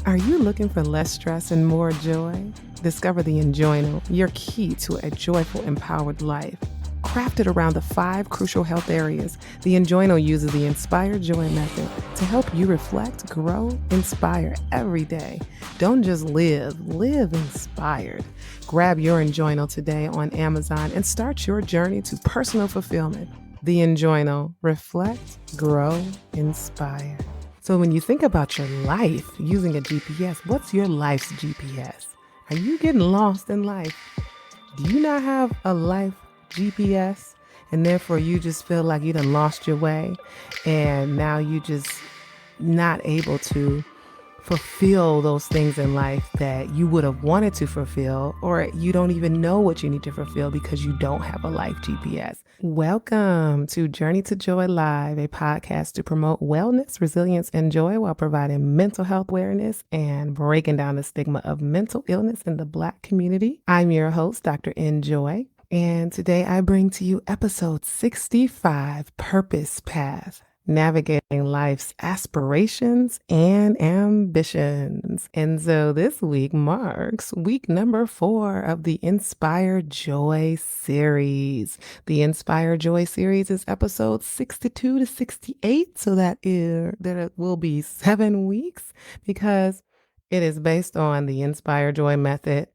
Are you looking for less stress and more joy? Discover the Enjoyno, your key to a joyful, empowered life. Crafted around the 5 crucial health areas, the Enjoyno uses the Inspire Joy method to help you reflect, grow, inspire every day. Don't just live inspired. Grab your Enjoyno today on Amazon and start your journey to personal fulfillment. The Enjoyno, reflect, grow, inspire. So when you think about your life using a GPS, what's your life's GPS? Are you getting lost in life? Do you not have a life GPS? And therefore you just feel like you done lost your way and now you just not able to fulfill those things in life that you would have wanted to fulfill, or you don't even know what you need to fulfill because you don't have a life GPS. Welcome to Journey to Joy Live, a podcast to promote wellness, resilience, and joy while providing mental health awareness and breaking down the stigma of mental illness in the Black community. I'm your host, Dr. Enjoy, and today I bring to you episode 65, Purpose Path. Navigating life's aspirations and ambitions. And so this week marks week number 4 of the Inspire Joy series. The Inspire Joy series is episodes 62 to 68. So that it will be 7 weeks because it is based on the Inspire Joy method,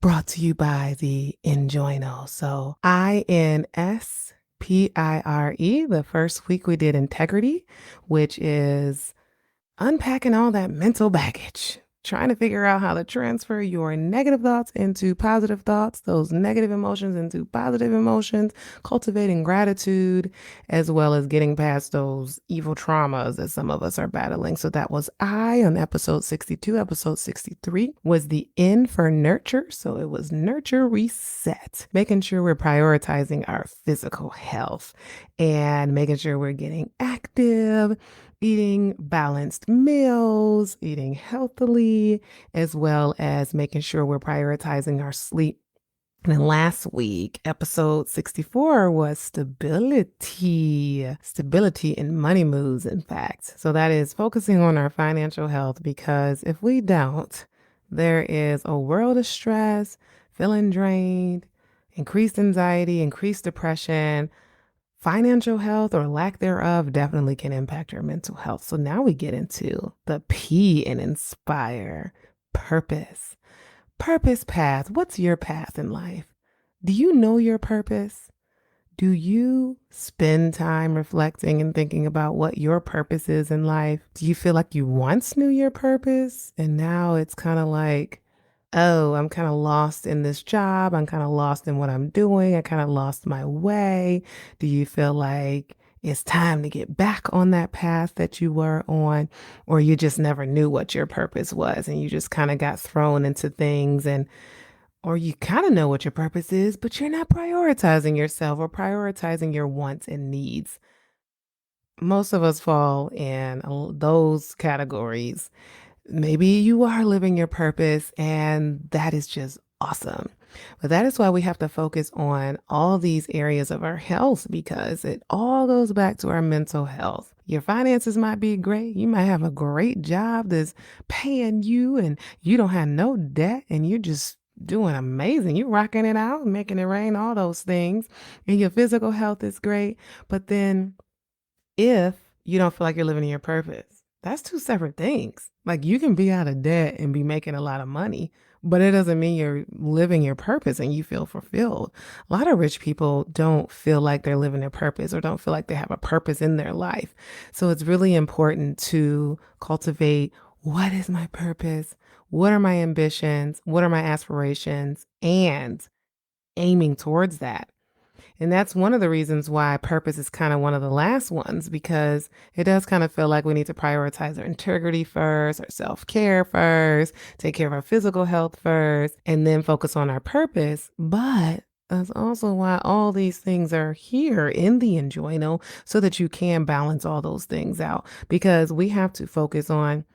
brought to you by the Enjoyno. So INS PIRE. The first week we did integrity, which is unpacking all that mental baggage, trying to figure out how to transfer your negative thoughts into positive thoughts, those negative emotions into positive emotions, cultivating gratitude, as well as getting past those evil traumas that some of us are battling. So that was I on episode 62. Episode 63 was the N for nurture. So it was nurture reset, making sure we're prioritizing our physical health and making sure we're getting active, eating balanced meals, eating healthily, as well as making sure we're prioritizing our sleep. And then last week, episode 64 was stability in money moves, in fact. So that is focusing on our financial health, because if we don't, there is a world of stress, feeling drained, increased anxiety, increased depression. Financial health or lack thereof definitely can impact your mental health. So now we get into the P in Inspire, purpose. Purpose path. What's your path in life? Do you know your purpose? Do you spend time reflecting and thinking about what your purpose is in life? Do you feel like you once knew your purpose and now it's kind of like, oh, I'm kind of lost in this job. I'm kind of lost in what I'm doing. I kind of lost my way. Do you feel like it's time to get back on that path that you were on, or you just never knew what your purpose was and you just kind of got thrown into things, and or you kind of know what your purpose is, but you're not prioritizing yourself or prioritizing your wants and needs. Most of us fall in those categories. Maybe you are living your purpose, and that is just awesome. But that is why we have to focus on all these areas of our health, because it all goes back to our mental health. Your finances might be great. You might have a great job that's paying you and you don't have no debt and you're just doing amazing. You're rocking it out, making it rain, all those things. And your physical health is great. But then if you don't feel like you're living your purpose, that's 2 separate things. Like, you can be out of debt and be making a lot of money, but it doesn't mean you're living your purpose and you feel fulfilled. A lot of rich people don't feel like they're living their purpose or don't feel like they have a purpose in their life. So it's really important to cultivate, what is my purpose? What are my ambitions? What are my aspirations? And aiming towards that. And that's one of the reasons why purpose is kind of one of the last ones, because it does kind of feel like we need to prioritize our integrity first, our self-care first, take care of our physical health first, and then focus on our purpose. But that's also why all these things are here in the Enjoyno, so that you can balance all those things out, because we have to focus on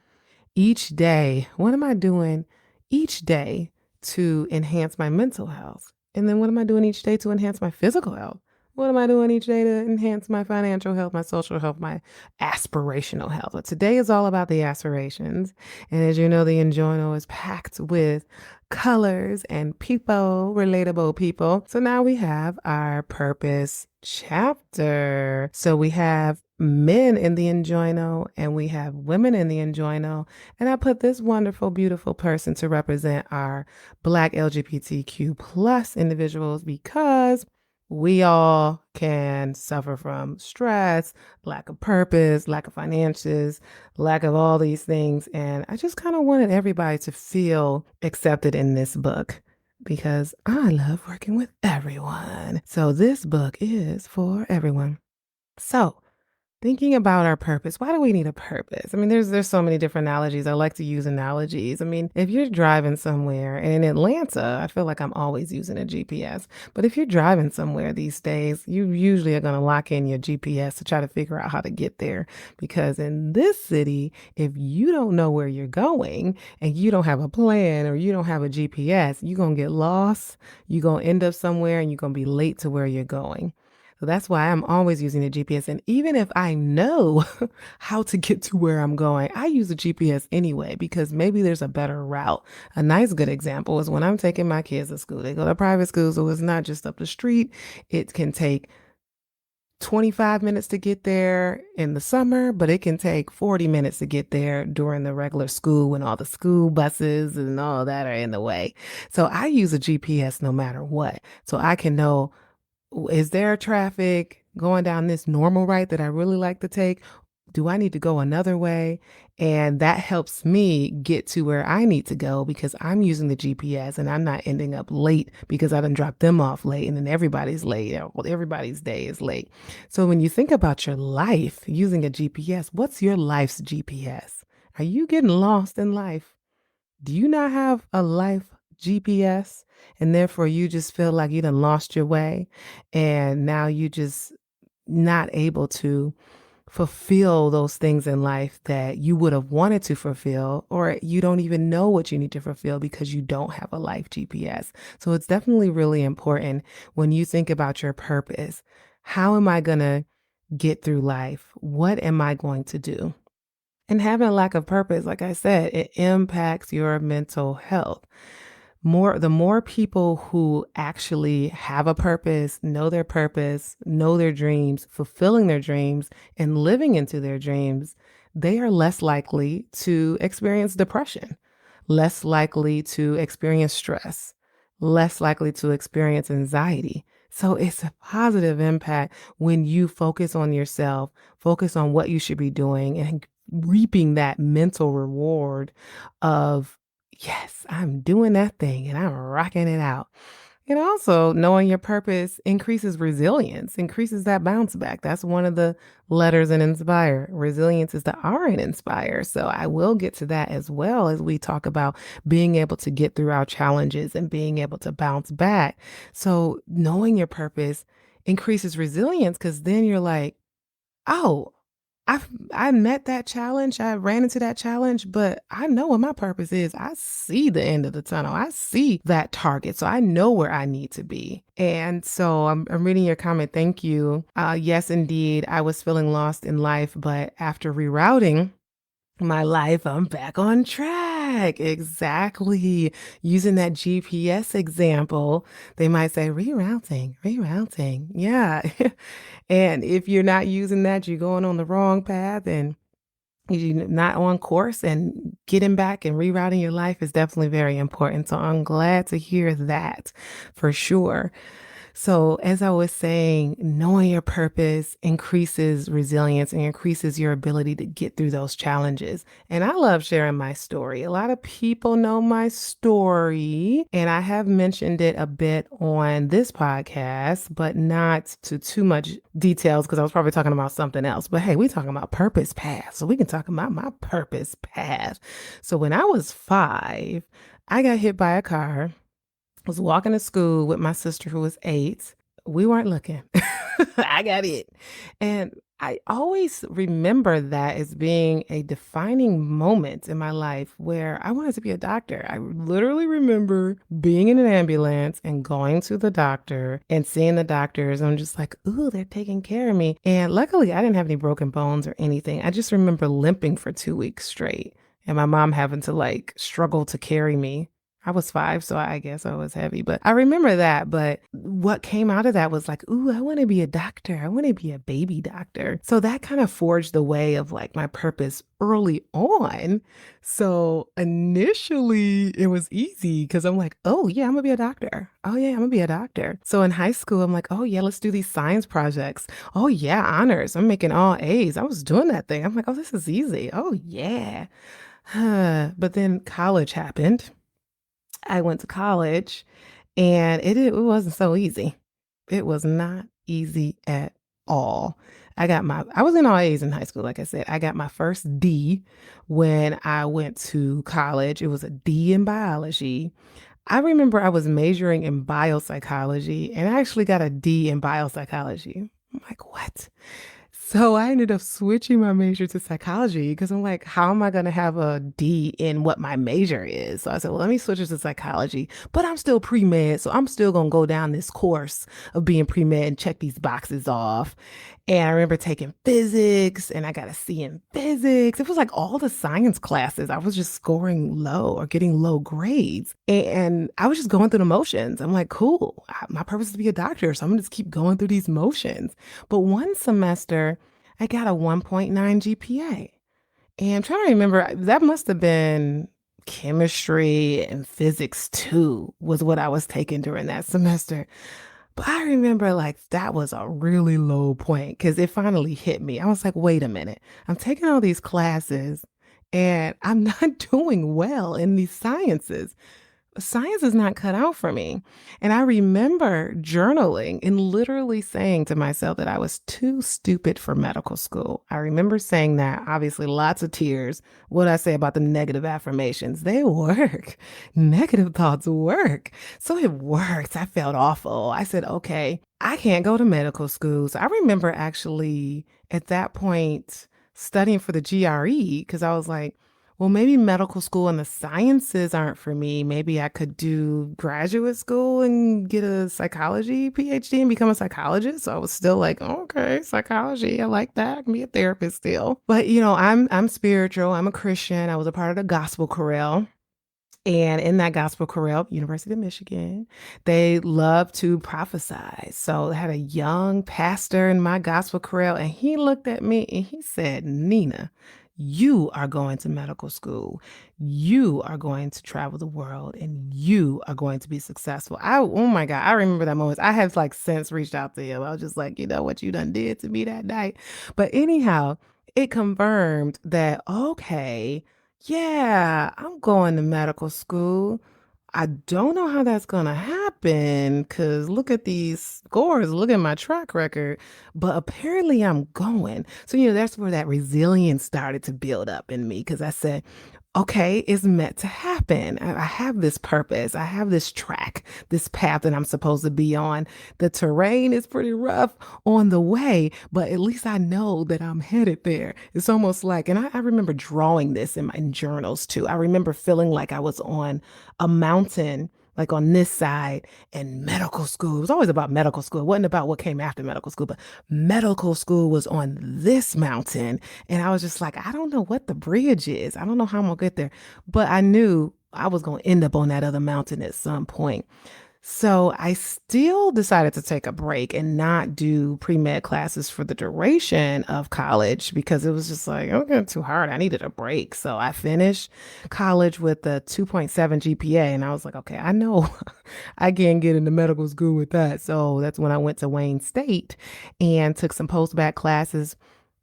each day. What am I doing each day to enhance my mental health? And then what am I doing each day to enhance my physical health? What am I doing each day to enhance my financial health, my social health, my aspirational health? But today is all about the aspirations. And as you know, the Enjoyno is packed with colors and people, relatable people. So now we have our purpose chapter. So we have men in the Enjoyno and we have women in the Enjoyno. And I put this wonderful, beautiful person to represent our Black LGBTQ plus individuals because we all can suffer from stress, lack of purpose, lack of finances, lack of all these things. And I just kind of wanted everybody to feel accepted in this book because I love working with everyone. So this book is for everyone. So, thinking about our purpose, why do we need a purpose? I mean, there's so many different analogies. I like to use analogies. I mean, if you're driving somewhere, and in Atlanta, I feel like I'm always using a GPS. But if you're driving somewhere these days, you usually are going to lock in your GPS to try to figure out how to get there. Because in this city, if you don't know where you're going and you don't have a plan or you don't have a GPS, you're going to get lost. You're going to end up somewhere and you're going to be late to where you're going. So that's why I'm always using the GPS. And even if I know how to get to where I'm going, I use the GPS anyway because maybe there's a better route. A nice good example is when I'm taking my kids to school. They go to private school, so it's not just up the street. It can take 25 minutes to get there in the summer, but it can take 40 minutes to get there during the regular school when all the school buses and all that are in the way. So I use a GPS no matter what. So I can know, is there traffic going down this normal route that I really like to take? Do I need to go another way? And that helps me get to where I need to go because I'm using the GPS and I'm not ending up late because I done dropped them off late and then everybody's late. Well, everybody's day is late. So when you think about your life using a GPS, what's your life's GPS? Are you getting lost in life? Do you not have a life GPS and therefore you just feel like you done lost your way and now you just not able to fulfill those things in life that you would have wanted to fulfill, or you don't even know what you need to fulfill because you don't have a life GPS. So it's definitely really important when you think about your purpose. How am I going to get through life? What am I going to do? And having a lack of purpose, like I said, it impacts your mental health. The more people who actually have a purpose, know their dreams, fulfilling their dreams, and living into their dreams, they are less likely to experience depression, less likely to experience stress, less likely to experience anxiety. So it's a positive impact when you focus on yourself, focus on what you should be doing, and reaping that mental reward of, yes, I'm doing that thing and I'm rocking it out. And also, knowing your purpose increases resilience, increases that bounce back. That's one of the letters in Inspire. Resilience is the R in Inspire. So I will get to that as well as we talk about being able to get through our challenges and being able to bounce back. So knowing your purpose increases resilience because then you're like, oh, I met that challenge. I ran into that challenge, but I know what my purpose is. I see the end of the tunnel. I see that target. So I know where I need to be. And so I'm reading your comment. Thank you. Yes, indeed. I was feeling lost in life, but after rerouting my life, I'm back on track. Exactly. Using that GPS example, they might say rerouting, rerouting. Yeah. And if you're not using that, you're going on the wrong path and you're not on course, and getting back and rerouting your life is definitely very important. So I'm glad to hear that for sure. So, as I was saying, knowing your purpose increases resilience and increases your ability to get through those challenges. And I love sharing my story. A lot of people know my story, and I have mentioned it a bit on this podcast, but not to too much details because I was probably talking about something else. But hey, we're talking about purpose path, so we can talk about my purpose path. So, when I was 5, I got hit by a car, was walking to school with my sister who was 8. We weren't looking. I got it. And I always remember that as being a defining moment in my life where I wanted to be a doctor. I literally remember being in an ambulance and going to the doctor and seeing the doctors. I'm just like, ooh, they're taking care of me. And luckily, I didn't have any broken bones or anything. I just remember limping for 2 weeks straight and my mom having to like struggle to carry me. I was 5, so I guess I was heavy, but I remember that. But what came out of that was like, ooh, I want to be a doctor. I want to be a baby doctor. So that kind of forged the way of like my purpose early on. So initially it was easy because I'm like, oh, yeah, I'm gonna be a doctor. Oh, yeah, I'm gonna be a doctor. So in high school, I'm like, oh, yeah, let's do these science projects. Oh, yeah, honors. I'm making all A's. I was doing that thing. I'm like, oh, this is easy. Oh, yeah. But then college happened. I went to college and it wasn't so easy. It was not easy at all. I was in all A's in high school, like I said. I got my first D when I went to college. It was a D in biology. I remember I was majoring in biopsychology and I actually got a D in biopsychology. I'm like, what? So I ended up switching my major to psychology because I'm like, how am I going to have a D in what my major is? So I said, well, let me switch it to psychology, but I'm still pre-med. So I'm still going to go down this course of being pre-med and check these boxes off. And I remember taking physics and I got a C in physics. It was like all the science classes. I was just scoring low or getting low grades. And I was just going through the motions. I'm like, cool. My purpose is to be a doctor. So I'm going to just keep going through these motions. But one semester, I got a 1.9 GPA. And I'm trying to remember, that must have been chemistry and physics too, was what I was taking during that semester. But I remember like that was a really low point because it finally hit me. I was like, wait a minute, I'm taking all these classes and I'm not doing well in these sciences. Science is not cut out for me. And I remember journaling and literally saying to myself that I was too stupid for medical school. I remember saying that, obviously, lots of tears. What I say about the negative affirmations, they work. Negative thoughts work. So it worked. I felt awful. I said, okay, I can't go to medical school. So I remember actually at that point studying for the GRE because I was like, well, maybe medical school and the sciences aren't for me. Maybe I could do graduate school and get a psychology PhD and become a psychologist. So I was still like, okay, psychology, I like that. I can be a therapist still. But I'm spiritual. I'm a Christian. I was a part of the gospel chorale. And in that gospel chorale, University of Michigan, they love to prophesy. So I had a young pastor in my gospel chorale, and he looked at me and he said, Nina, you are going to medical school. You are going to travel the world and you are going to be successful. Oh my God, I remember that moment. I have like since reached out to him. I was just like, you know what you done did to me that night. But anyhow, it confirmed that, okay, yeah, I'm going to medical school. I don't know how that's going to happen because look at these scores, look at my track record, but apparently I'm going. So, that's where that resilience started to build up in me because I said, okay, it's meant to happen. I have this purpose. I have this track, this path that I'm supposed to be on. The terrain is pretty rough on the way, but at least I know that I'm headed there. It's almost like, and I remember drawing this in my journals too. I remember feeling like I was on a mountain, like on this side, and medical school. It was always about medical school. It wasn't about what came after medical school, but medical school was on this mountain. And I was just like, I don't know what the bridge is. I don't know how I'm going to get there. But I knew I was going to end up on that other mountain at some point. So I still decided to take a break and not do pre-med classes for the duration of college because it was just like, okay, too hard. I needed a break. So I finished college with a 2.7 GPA and I was like, okay, I know I can't get into medical school with that. So that's when I went to Wayne State and took some post-bac classes,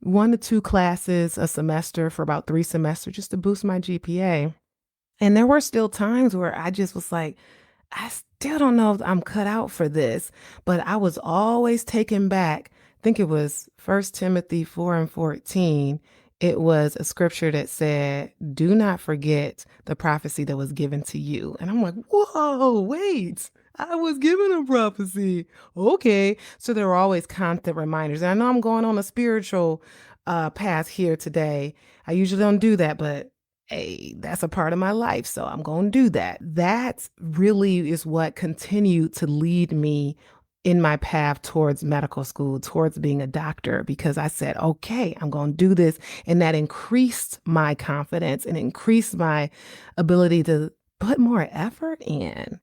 1 to 2 classes a semester for about 3 semesters just to boost my GPA. And there were still times where I just was like, I still don't know if I'm cut out for this, but I was always taken back. I think it was 1 Timothy 4:14. It was a scripture that said, do not forget the prophecy that was given to you. And I'm like, whoa, wait, I was given a prophecy. Okay. So there were always constant reminders. And I know I'm going on a spiritual path here today. I usually don't do that, but hey, that's a part of my life. So I'm going to do that. That really is what continued to lead me in my path towards medical school, towards being a doctor, because I said, okay, I'm going to do this. And that increased my confidence and increased my ability to put more effort in.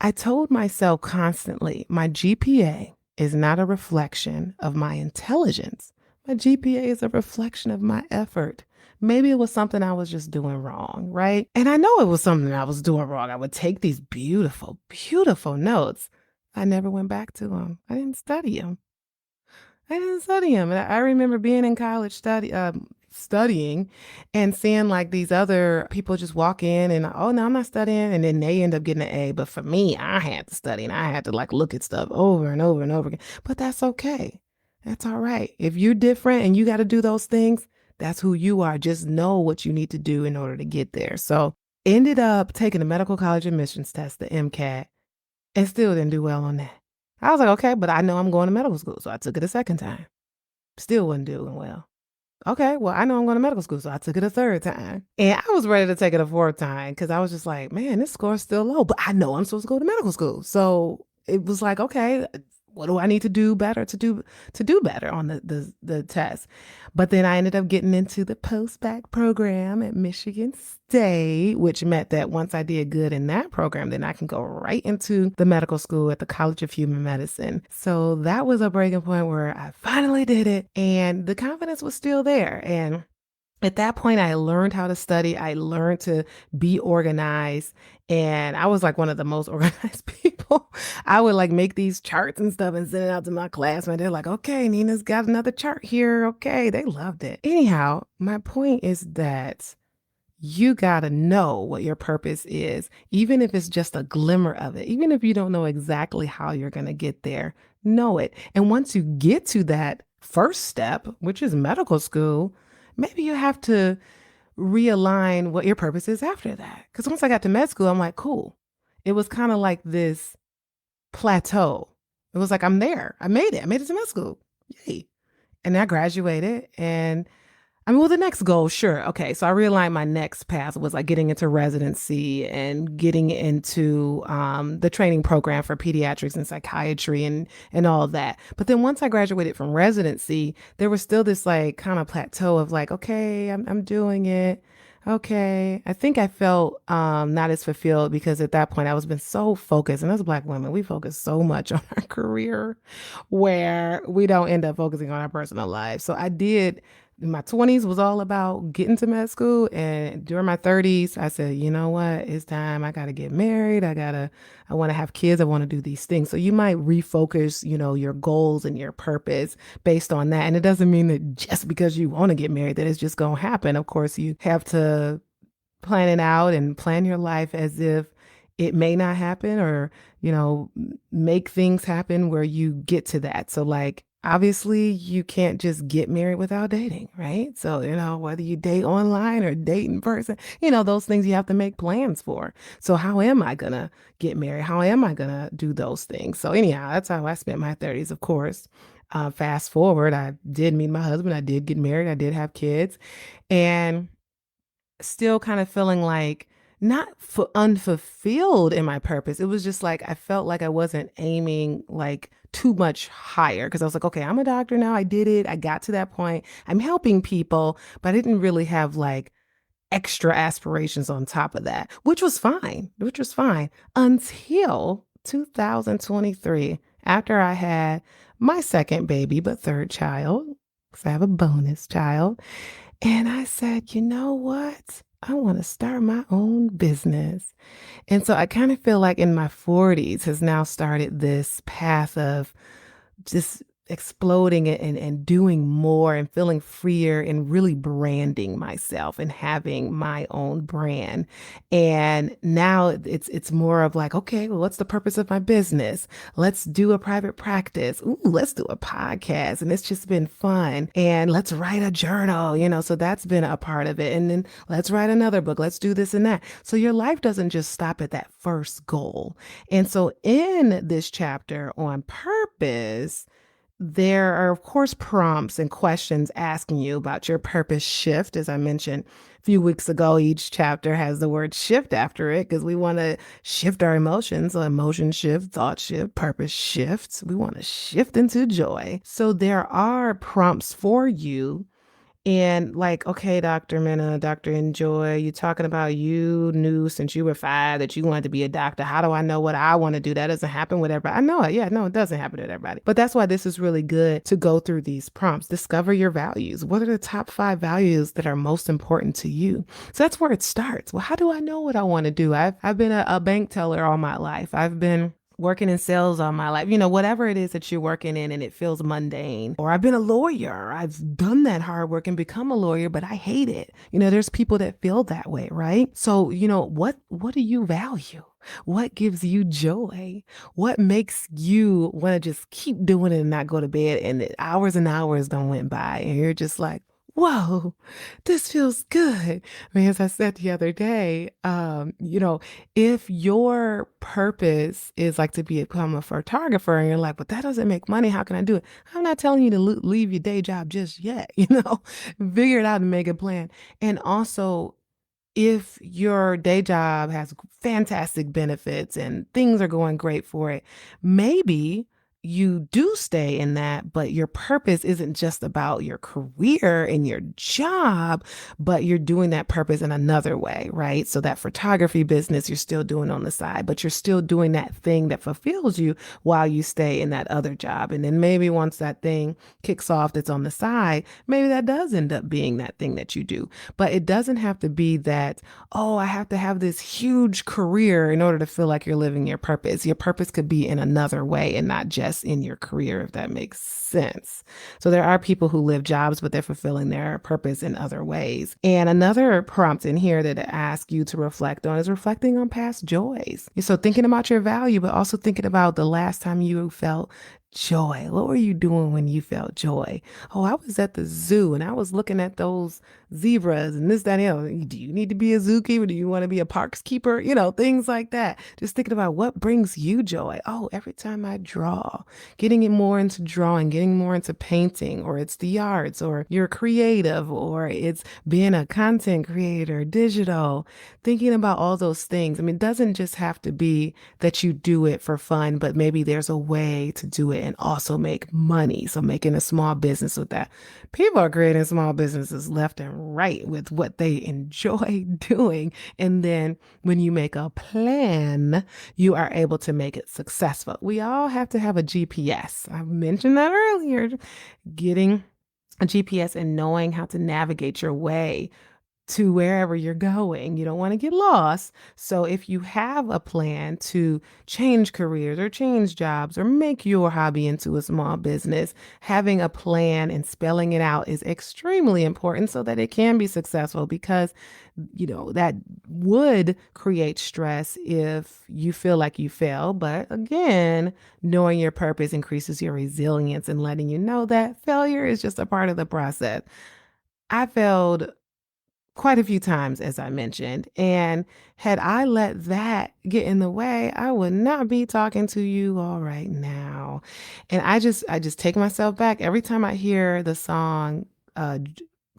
I told myself constantly, my GPA is not a reflection of my intelligence. My GPA is a reflection of my effort. Maybe it was something I was just doing wrong, right? And I know it was something I was doing wrong. I would take these beautiful, beautiful notes. I never went back to them. I didn't study them. I didn't study them. And I remember being in college studying and seeing like these other people just walk in and, oh, no, I'm not studying. And then they end up getting an A. But for me, I had to study and I had to like look at stuff over and over and over again. But that's okay. That's all right. If you're different and you got to do those things, that's who you are. Just know what you need to do in order to get there. So ended up taking the medical college admissions test, the MCAT, and still didn't do well on that. I was like, okay, but I know I'm going to medical school. So I took it a second time. Still wasn't doing well. Okay, well, I know I'm going to medical school. So I took it a third time. And I was ready to take it a fourth time because I was just like, man, this score's still low, but I know I'm supposed to go to medical school. So it was like, okay, what do I need to do better to do better on the test? But then I ended up getting into the post-bac program at Michigan State, which meant that once I did good in that program, then I can go right into the medical school at the College of Human Medicine. So that was a breaking point where I finally did it, and the confidence was still there. And at that point, I learned how to study. I learned to be organized. And I was like one of the most organized people. I would like make these charts and stuff and send it out to my classmates. They're like, okay, Nina's got another chart here. Okay. They loved it. Anyhow, my point is that you got to know what your purpose is, even if it's just a glimmer of it, even if you don't know exactly how you're going to get there, know it. And once you get to that first step, which is medical school, maybe you have to realign what your purpose is after that. Because once I got to med school, I'm like, cool. It was kind of like this plateau. It was like, I'm there. I made it. I made it to med school. Yay. And I graduated and I mean, well, the next goal, sure. Okay. So I realigned my next path was like getting into residency and getting into the training program for pediatrics and psychiatry and all of that. But then once I graduated from residency, there was still this like kind of plateau of like, okay, I'm doing it. Okay. I think I felt not as fulfilled because at that point I was been so focused. And as Black women, we focus so much on our career where we don't end up focusing on our personal life. So I did my 20s was all about getting to med school. And during my 30s, I said, you know what? It's time. I got to get married. I want to have kids. I want to do these things. So you might refocus, your goals and your purpose based on that. And it doesn't mean that just because you want to get married, that it's just going to happen. Of course, you have to plan it out and plan your life as if it may not happen or, make things happen where you get to that. So like, obviously, you can't just get married without dating, right? So, whether you date online or date in person, those things you have to make plans for. So, how am I going to get married? How am I going to do those things? So, anyhow, that's how I spent my 30s, of course. Fast forward, I did meet my husband. I did get married. I did have kids. And still kind of feeling like not unfulfilled in my purpose. It was just like I felt like I wasn't aiming like too much higher because I was like, okay, I'm a doctor now. I did it. I got to that point. I'm helping people, but I didn't really have like extra aspirations on top of that, which was fine, until 2023, after I had my second baby, but third child, because I have a bonus child. And I said, you know what? I want to start my own business. And so I kind of feel like in my 40s has now started this path of just exploding and doing more and feeling freer and really branding myself and having my own brand. And now it's more of like, okay, well, what's the purpose of my business? Let's do a private practice. Ooh, let's do a podcast. And it's just been fun. And let's write a journal, so that's been a part of it. And then let's write another book. Let's do this and that. So your life doesn't just stop at that first goal. And so in this chapter on purpose, there are, of course, prompts and questions asking you about your purpose shift. As I mentioned a few weeks ago, each chapter has the word shift after it because we want to shift our emotions. So emotion shift, thought shift, purpose shifts. We want to shift into joy. So there are prompts for you. And like, okay, Dr. Minna, Dr. Enjoy, you talking about you knew since you were 5 that you wanted to be a doctor. How do I know what I want to do? That doesn't happen with everybody. I know it. Yeah, no, it doesn't happen with everybody. But that's why this is really good to go through these prompts. Discover your values. What are the top 5 values that are most important to you? So that's where it starts. Well, how do I know what I want to do? I've been a bank teller all my life. I've been working in sales all my life, whatever it is that you're working in and it feels mundane. Or I've been a lawyer. I've done that hard work and become a lawyer, but I hate it. There's people that feel that way, right? So, what do you value? What gives you joy? What makes you want to just keep doing it and not go to bed and hours and hours don't went by and you're just like, whoa, this feels good. I mean, as I said the other day, if your purpose is like to become a photographer and you're like, but that doesn't make money, how can I do it? I'm not telling you to leave your day job just yet, figure it out and make a plan. And also, if your day job has fantastic benefits and things are going great for it, maybe you do stay in that, but your purpose isn't just about your career and your job, but you're doing that purpose in another way, right? So that photography business you're still doing on the side, but you're still doing that thing that fulfills you while you stay in that other job. And then maybe once that thing kicks off that's on the side, maybe that does end up being that thing that you do. But it doesn't have to be that, oh, I have to have this huge career in order to feel like you're living your purpose. Your purpose could be in another way and not just in your career, if that makes sense. So there are people who live jobs, but they're fulfilling their purpose in other ways. And another prompt in here that I ask you to reflect on is reflecting on past joys. So thinking about your value, but also thinking about the last time you felt joy. What were you doing when you felt joy? Oh, I was at the zoo and I was looking at those zebras and this, that, and the other. Do you need to be a zookeeper? Do you want to be a parks keeper? Things like that. Just thinking about what brings you joy. Oh, every time I draw, getting it more into drawing, getting more into painting, or it's the arts, or you're creative, or it's being a content creator, digital, thinking about all those things. I mean, it doesn't just have to be that you do it for fun, but maybe there's a way to do it and also make money. So making a small business with that. People are creating small businesses left and right with what they enjoy doing. And then when you make a plan, you are able to make it successful. We all have to have a GPS. I mentioned that earlier. Getting a GPS and knowing how to navigate your way to wherever you're going. You don't want to get lost. So if you have a plan to change careers or change jobs or make your hobby into a small business, having a plan and spelling it out is extremely important so that it can be successful, because that would create stress if you feel like you fail. But again, knowing your purpose increases your resilience and letting you know that failure is just a part of the process. I failed quite a few times, as I mentioned. And had I let that get in the way, I would not be talking to you all right now. And I just take myself back every time I hear the song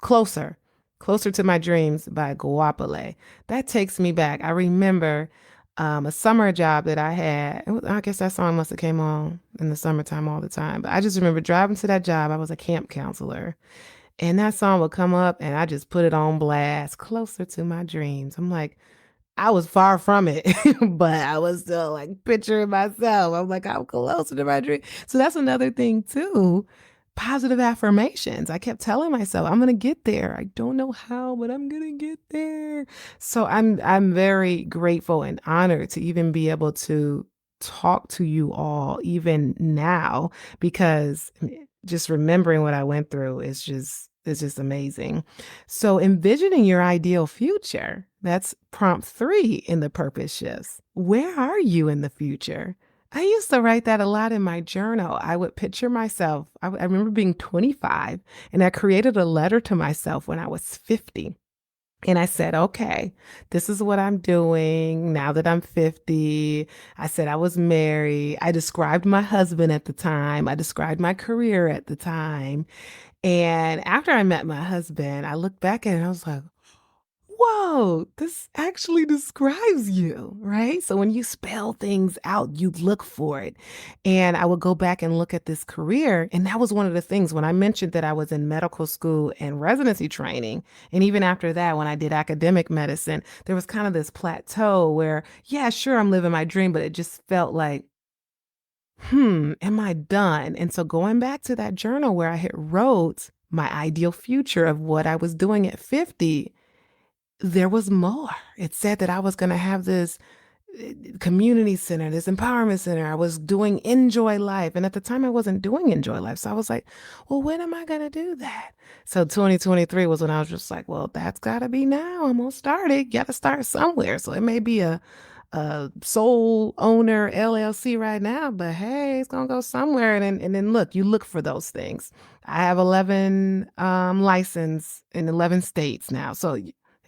Closer, Closer to My Dreams by Guapale. That takes me back. I remember a summer job that I had. I guess that song must have came on in the summertime all the time. But I just remember driving to that job. I was a camp counselor. And that song would come up and I just put it on blast, Closer to My Dreams. I'm like, I was far from it, but I was still like picturing myself. I'm like, I'm closer to my dream. So that's another thing too. Positive affirmations. I kept telling myself, I'm gonna get there. I don't know how, but I'm gonna get there. So I'm very grateful and honored to even be able to talk to you all even now because just remembering what I went through is just amazing. So envisioning your ideal future, that's prompt 3 in the purpose shifts. Where are you in the future? I used to write that a lot in my journal. I would picture myself. I remember being 25 and I created a letter to myself when I was 50. And I said, okay, this is what I'm doing now that I'm 50. I said I was married. I described my husband at the time. I described my career at the time. And after I met my husband, I looked back at it and I was like, whoa, this actually describes you, right? So when you spell things out, you look for it. And I would go back and look at this career. And that was one of the things when I mentioned that I was in medical school and residency training. And even after that, when I did academic medicine, there was kind of this plateau where, yeah, sure, I'm living my dream, but it just felt like, am I done? And so going back to that journal where I had wrote my ideal future of what I was doing at 50, there was more. It said that I was going to have this community center, this empowerment center. I was doing Enjoy Life. And at the time, I wasn't doing Enjoy Life. So I was like, well, when am I going to do that? So 2023 was when I was just like, well, that's got to be now. I'm going to start it. Got to start somewhere. So it may be a sole owner LLC right now, but hey, it's gonna go somewhere. And then look, you look for those things. I have 11 license in 11 states now. So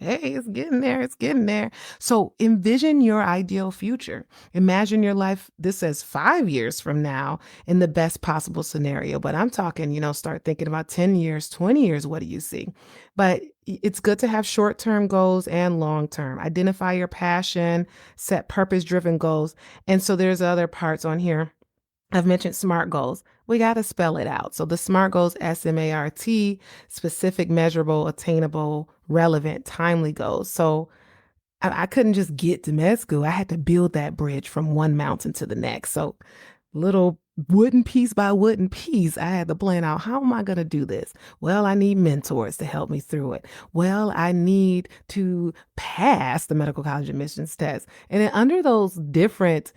hey, it's getting there. It's getting there. So envision your ideal future. Imagine your life. This says 5 years from now in the best possible scenario. But I'm talking, start thinking about 10 years, 20 years. What do you see? But it's good to have short-term goals and long-term. Identify your passion, set purpose-driven goals. And so there's other parts on here. I've mentioned SMART goals. We got to spell it out. So the SMART goals, SMART, specific, measurable, attainable, relevant, timely goals. So I couldn't just get to med school. I had to build that bridge from one mountain to the next. So little wooden piece by wooden piece, I had to plan out, how am I going to do this? Well, I need mentors to help me through it. Well, I need to pass the medical college admissions test. And then under those different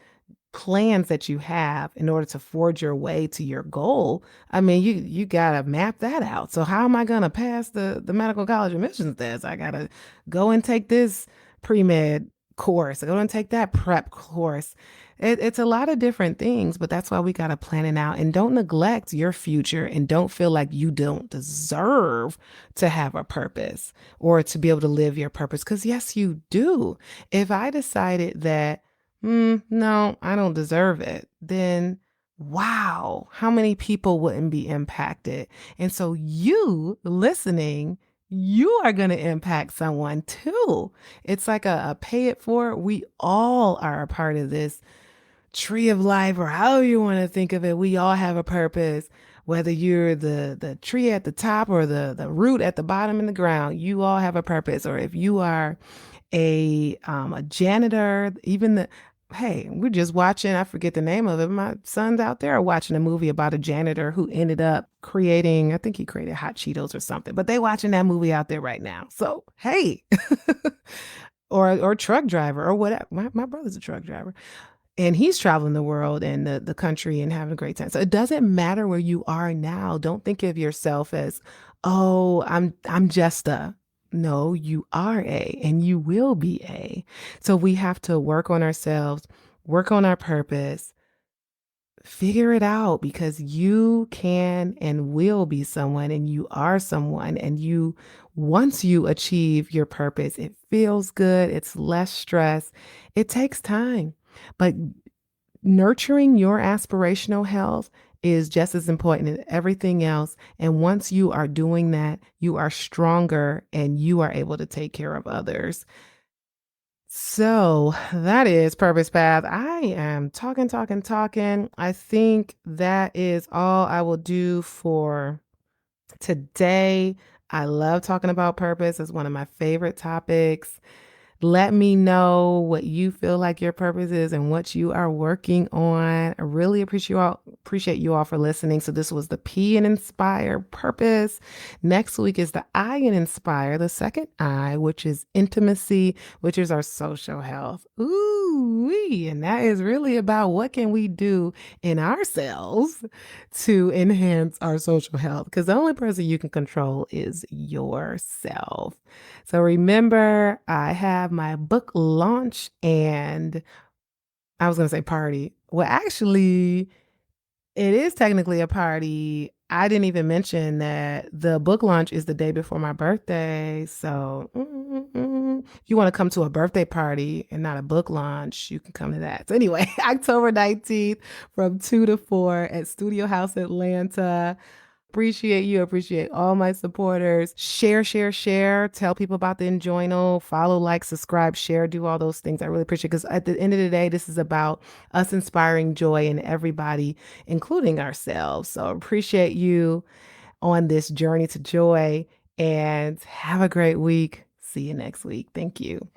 plans that you have in order to forge your way to your goal, I mean, you gotta map that out. So how am I gonna pass the medical college admissions test? I gotta go and take this pre-med course. I go and take that prep course. It's a lot of different things, but that's why we gotta plan it out and don't neglect your future and don't feel like you don't deserve to have a purpose or to be able to live your purpose. Because yes, you do. If I decided that no, I don't deserve it, then wow, how many people wouldn't be impacted? And so you listening, you are going to impact someone too. It's like a pay it forward. We all are a part of this tree of life, or however you want to think of it. We all have a purpose. Whether you're the tree at the top or the root at the bottom in the ground, you all have a purpose. Or if you are a janitor, even the hey, we're just watching, I forget the name of it. My sons out there are watching a movie about a janitor who ended up creating, I think he created hot Cheetos or something, but they watching that movie out there right now. So, hey, or truck driver or whatever. My brother's a truck driver and he's traveling the world and the country and having a great time. So it doesn't matter where you are now. Don't think of yourself as, oh, I'm just a. No, you are a, and you will be a. So we have to work on ourselves, work on our purpose, figure it out because you can and will be someone and you are someone. And once you achieve your purpose, it feels good. It's less stress. It takes time, but nurturing your aspirational health is just as important as everything else. And once you are doing that, you are stronger and you are able to take care of others. So that is Purpose Path. I am talking, talking, talking. I think that is all I will do for today. I love talking about purpose. It's one of my favorite topics. Let me know what you feel like your purpose is and what you are working on. I really appreciate you all for listening. So this was the P in Inspire purpose. Next week is the I in Inspire, the second I, which is intimacy, which is our social health. Ooh, and that is really about what can we do in ourselves to enhance our social health, because the only person you can control is yourself. So remember, I have my book launch and I was going to say party. Well, actually, it is technically a party. I didn't even mention that the book launch is the day before my birthday. So, if you want to come to a birthday party and not a book launch, you can come to that. So, anyway, October 19th from 2 to 4 at Studio House Atlanta. Appreciate you. Appreciate all my supporters. Share, share, share. Tell people about the Enjoyno. Follow, like, subscribe, share, do all those things. I really appreciate it, because at the end of the day, this is about us inspiring joy in everybody, including ourselves. So appreciate you on this journey to joy, and have a great week. See you next week. Thank you.